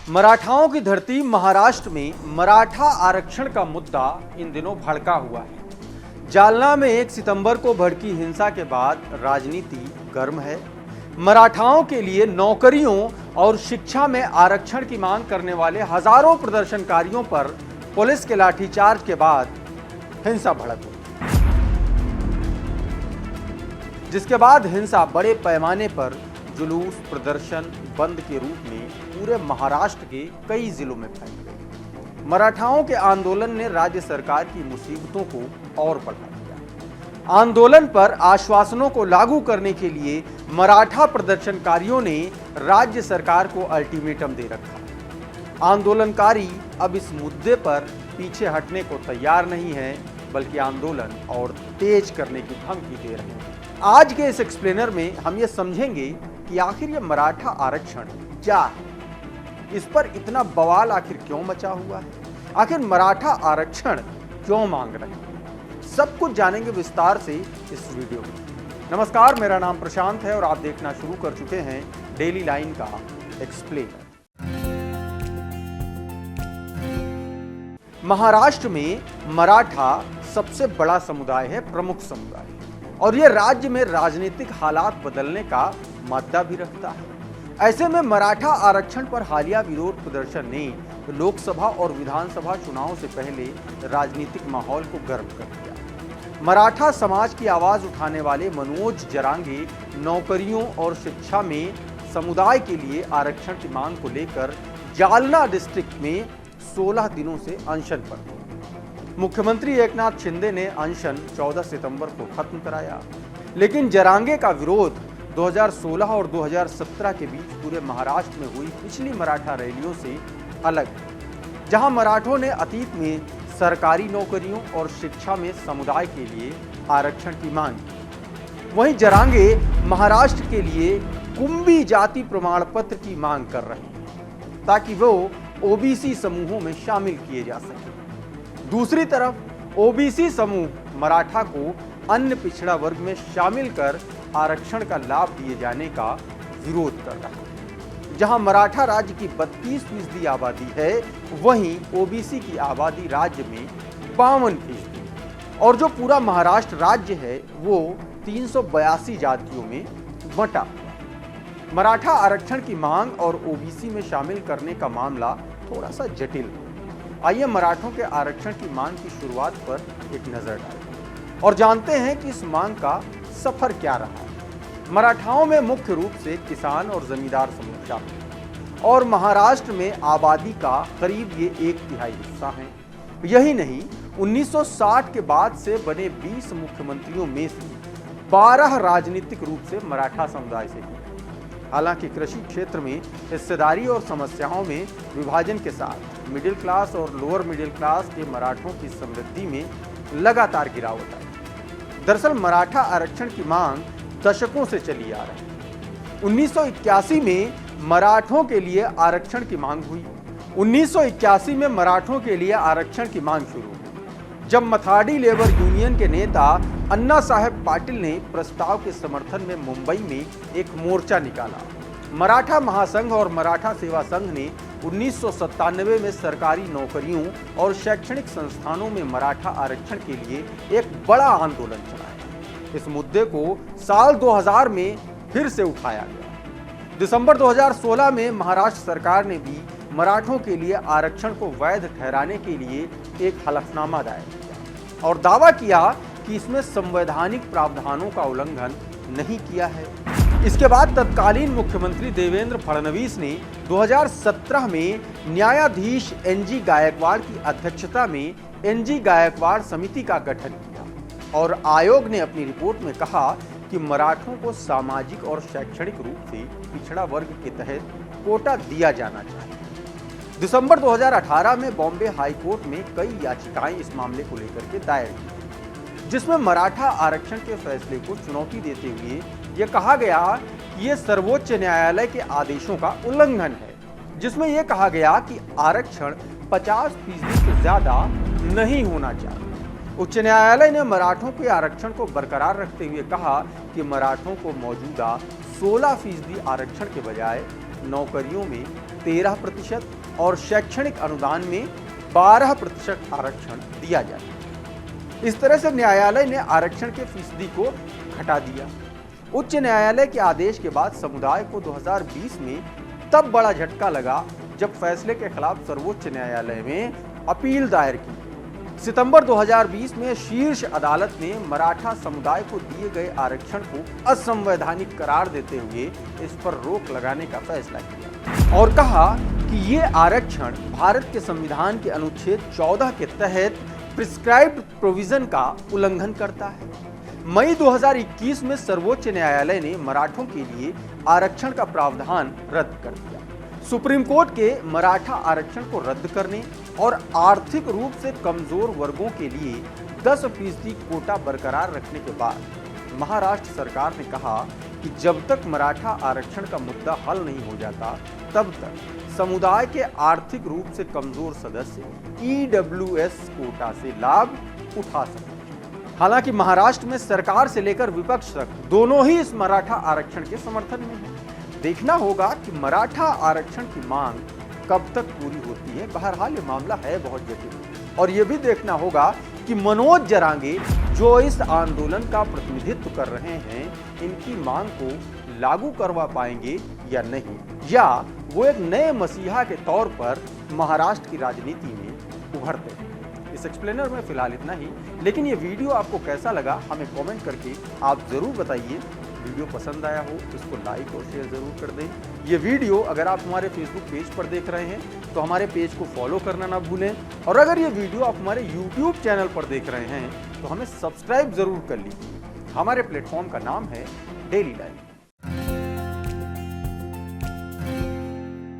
मराठाओं की धरती महाराष्ट्र में मराठा आरक्षण का मुद्दा इन दिनों भड़का हुआ है। जालना में 1 सितंबर को भड़की हिंसा के बाद राजनीति गर्म है। मराठाओं के लिए नौकरियों और शिक्षा में आरक्षण की मांग करने वाले हजारों प्रदर्शनकारियों पर पुलिस के लाठीचार्ज के बाद हिंसा भड़क हुई, जिसके बाद हिंसा बड़े पैमाने पर जुलूस, प्रदर्शन, बंद के रूप में पूरे महाराष्ट्र के कई जिलों में फैल गई। मराठाओं के आंदोलन ने राज्य सरकार की मुसीबतों को और बढ़ा दिया। आंदोलन पर आश्वासनों को लागू करने के लिए मराठा प्रदर्शनकारियों ने राज्य सरकार को अल्टीमेटम दे रखा। आंदोलनकारी अब इस मुद्दे पर पीछे हटने को तैयार नहीं है, बल्कि आंदोलन और तेज करने की धमकी दे रहे हैं। आज के इस एक्सप्लेनर में हम ये समझेंगे कि आखिर ये मराठा आरक्षण क्या है, इस पर इतना बवाल आखिर क्यों मचा हुआ है, आखिर मराठा आरक्षण क्यों मांग रहे हैं, सब कुछ जानेंगे विस्तार से इस वीडियो में। नमस्कार, मेरा नाम प्रशांत है और आप देखना शुरू कर चुके हैं डेली लाइन का एक्सप्लेनर। महाराष्ट्र में मराठा सबसे बड़ा समुदाय है, प्रमुख समुदाय, और यह राज्य में राजनीतिक हालात बदलने का मादा भी रखता है। ऐसे में मराठा आरक्षण पर हालिया विरोध प्रदर्शन ने लोकसभा और विधानसभा चुनाव से पहले राजनीतिक माहौल को गर्म कर दिया। मराठा समाज की आवाज उठाने वाले मनोज जरांगे नौकरियों और शिक्षा में समुदाय के लिए आरक्षण की मांग को लेकर जालना डिस्ट्रिक्ट में 16 दिनों से अनशन पर थे। मुख्यमंत्री एकनाथ शिंदे ने अनशन 14 सितंबर को खत्म कराया, लेकिन जरांगे का विरोध 2016 और 2017 के बीच पूरे महाराष्ट्र में हुई पिछली मराठा रैलियों से अलग, जहां मराठों ने अतीत में सरकारी नौकरियों और शिक्षा में समुदाय के लिए आरक्षण की मांग की। वहीं जरांगे महाराष्ट्र के लिए कुंभी जाति प्रमाण पत्र की मांग कर रहे हैं, ताकि वो ओबीसी समूहों में शामिल किए जा सके। दूसरी तरफ ओबीसी समूह मराठा को अन्य पिछड़ा वर्ग में शामिल कर आरक्षण का लाभ दिए जाने का विरोध कर रहा है। जहां मराठा राज्य की 32% आबादी है, वहीं ओबीसी की आबादी राज्य में 52%, और जो पूरा महाराष्ट्र राज्य है वो 382 जातियों में बंटा हुआ। मराठा आरक्षण की मांग और ओबीसी में शामिल करने का मामला थोड़ा सा जटिल है। आइए मराठों के आरक्षण की मांग की शुरुआत पर एक नजर डालें और जानते हैं कि इस मांग का सफर क्या रहा है। मराठाओं में मुख्य रूप से किसान और जमींदार समूह शामिल हैं और महाराष्ट्र में आबादी का करीब ये 1/3 हिस्सा है। यही नहीं, 1960 के बाद से बने 20 मुख्यमंत्रियों में से 12 राजनीतिक रूप से मराठा समुदाय से हैं। हालांकि कृषि क्षेत्र में हिस्सेदारी और समस्याओं में विभाजन के साथ मिडिल क्लास और लोअर मिडिल क्लास के मराठों की समृद्धि में लगातार गिरावट आई। दरअसल मराठा आरक्षण की मांग दशकों से चली आ रही है। 1981 में मराठों के लिए आरक्षण की मांग हुई। 1981 में मराठों के लिए आरक्षण की मांग शुरू हुई, जब मथाडी लेबर यूनियन के नेता अन्ना साहेब पाटिल ने प्रस्ताव के समर्थन में मुंबई में एक मोर्चा निकाला। मराठा महासंघ और मराठा सेवा संघ ने 1997 में सरकारी नौकरियों और शैक्षणिक संस्थानों में मराठा आरक्षण के लिए एक बड़ा आंदोलन चलाया। इस मुद्दे को साल 2000 में फिर से उठाया गया। दिसंबर 2016 में महाराष्ट्र सरकार ने भी मराठों के लिए आरक्षण को वैध ठहराने के लिए एक हलफनामा दायर किया और दावा किया कि इसमें संवैधानिक प्रावधानों का उल्लंघन नहीं किया है। इसके बाद तत्कालीन मुख्यमंत्री देवेंद्र फडणवीस ने 2017 में न्यायाधीश एनजी गायकवाड़ की अध्यक्षता में एनजी गायकवाड़ समिति का गठन किया और आयोग ने अपनी रिपोर्ट में कहा कि मराठों को सामाजिक और शैक्षणिक रूप से पिछड़ा वर्ग के तहत कोटा दिया जाना चाहिए। दिसंबर 2018 में बॉम्बे हाई कोर्ट में कई याचिकाएं इस मामले को लेकर के दायर की, जिसमें मराठा आरक्षण के फैसले को चुनौती देते हुए यह कहा गया कि यह सर्वोच्च न्यायालय के आदेशों का उल्लंघन है, जिसमें यह कहा गया कि आरक्षण 50% से ज्यादा नहीं होना चाहिए। उच्च न्यायालय ने मराठों के आरक्षण को बरकरार रखते हुए कहा कि मराठों को मौजूदा 16% आरक्षण के बजाय नौकरियों में 13% और शैक्षणिक अनुदान में 12% आरक्षण दिया जाए। इस तरह से न्यायालय ने आरक्षण के फीसदी को घटा दिया। उच्च न्यायालय के आदेश के बाद समुदाय को 2020 में तब बड़ा झटका लगा जब फैसले के खिलाफ सर्वोच्च न्यायालय में अपील दायर की। सितंबर 2020 में शीर्ष अदालत ने मराठा समुदाय को दिए गए आरक्षण को असंवैधानिक करार देते हुए इस पर रोक लगाने का फैसला किया और कहा कि ये आरक्षण भारत के संविधान के अनुच्छेद 14 के तहत प्रिस्क्राइब्ड प्रोविजन का उल्लंघन करता है। मई 2021 में सर्वोच्च न्यायालय ने मराठों के लिए आरक्षण का प्रावधान रद्द कर दिया। सुप्रीम कोर्ट के मराठा आरक्षण को रद्द करने और आर्थिक रूप से कमजोर वर्गों के लिए 10% कोटा बरकरार रखने के बाद महाराष्ट्र सरकार ने कहा कि जब तक मराठा आरक्षण का मुद्दा हल नहीं हो जाता तब तक समुदाय के आर्थिक रूप से कमजोर सदस्य EWS कोटा से लाभ उठा सकते हैं। हालांकि महाराष्ट्र में सरकार से लेकर विपक्ष तक दोनों ही इस मराठा आरक्षण के समर्थन में है। देखना होगा कि मराठा आरक्षण की मांग कब तक पूरी होती है। बहरहाल ये मामला है बहुत जटिल और ये भी देखना होगा कि मनोज जरांगे जो इस आंदोलन का प्रतिनिधित्व कर रहे हैं इनकी मांग को लागू करवा पाएंगे या नहीं, या वो एक नए मसीहा के तौर पर महाराष्ट्र की राजनीति में उभरते हैं। इस एक्सप्लेनर में फिलहाल इतना ही, लेकिन ये वीडियो आपको कैसा लगा हमें कमेंट करके आप जरूर बताइए। वीडियो पसंद आया हो तो इसको लाइक और शेयर जरूर कर दें। ये वीडियो अगर आप हमारे फेसबुक पेज पर देख रहे हैं तो हमारे पेज को फॉलो करना ना भूलें, और अगर ये वीडियो आप हमारे यूट्यूब चैनल पर देख रहे हैं तो हमें सब्सक्राइब जरूर कर लीजिए। हमारे प्लेटफॉर्म का नाम है डेली लाइफ।